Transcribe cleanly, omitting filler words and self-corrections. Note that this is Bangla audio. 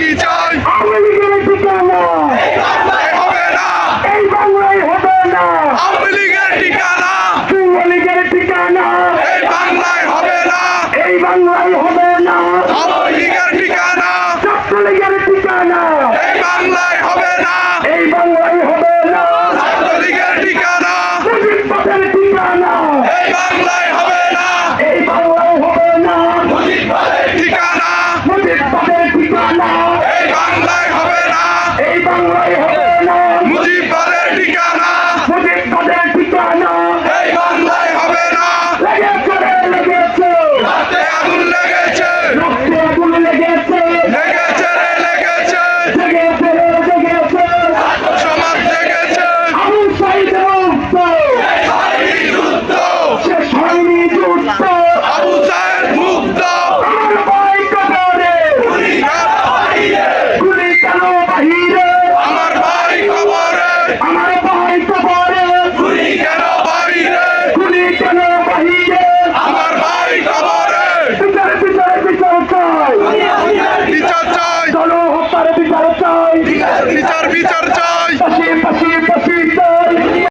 ফাঁসি চাই। আওয়ামী লীগের ঠিকানা হবে না, এই বাংলায় হবে না। আওয়ামী লীগের ঠিকানা যুবলীগের ঠিকানা এই বাংলায় হবে না, এই বাংলায় হবে না। আওয়ামী লীগের ঠিকানা ছাত্রলীগের ঠিকানা এই বাংলায় হবে না, এই বাংলায় হবে না। ছাত্রলীগের ঠিকানা মুজিববাদের ঠিকানা এই বাংলায় হবে না, এই বাংলায় হবে না। মুজিববাদের ঠিকানা মুজিববাদের ঠিকানা এই বাংলায় হবে না, এই বাংলায় হবে না। মুজিববাদের ঠিকানা মুজিববাদের ঠিকানা এই বাংলায় হবে না। লেগেছে রে, লেগেছে হাতে আগুন লেগেছে, রক্তে আগুন লেগেছে, লেগেছে রে লেগেছে, জেগেছে রে, জেগেছে। সমাজ জেগেছে। আবু সাইদ মুক্ত, যুদ্ধ শেষ হয়নি যুদ্ধ। আবু সায়েদ মুক্ত, আমার ভাই কবরে, গুলি কেন বাহিরে, গুলি কেন বাহিরে? আমার ভাই কবরে, আমার ভাই কবরে, গুলি কেন বাহিরে, গুলি কেন বাহিরে? আমার ভাই কবরে। বিচার বিচার বিচার চাই, বিচার চাই, গণহত্যার বিচার চাই, বিচার বিচার চাই।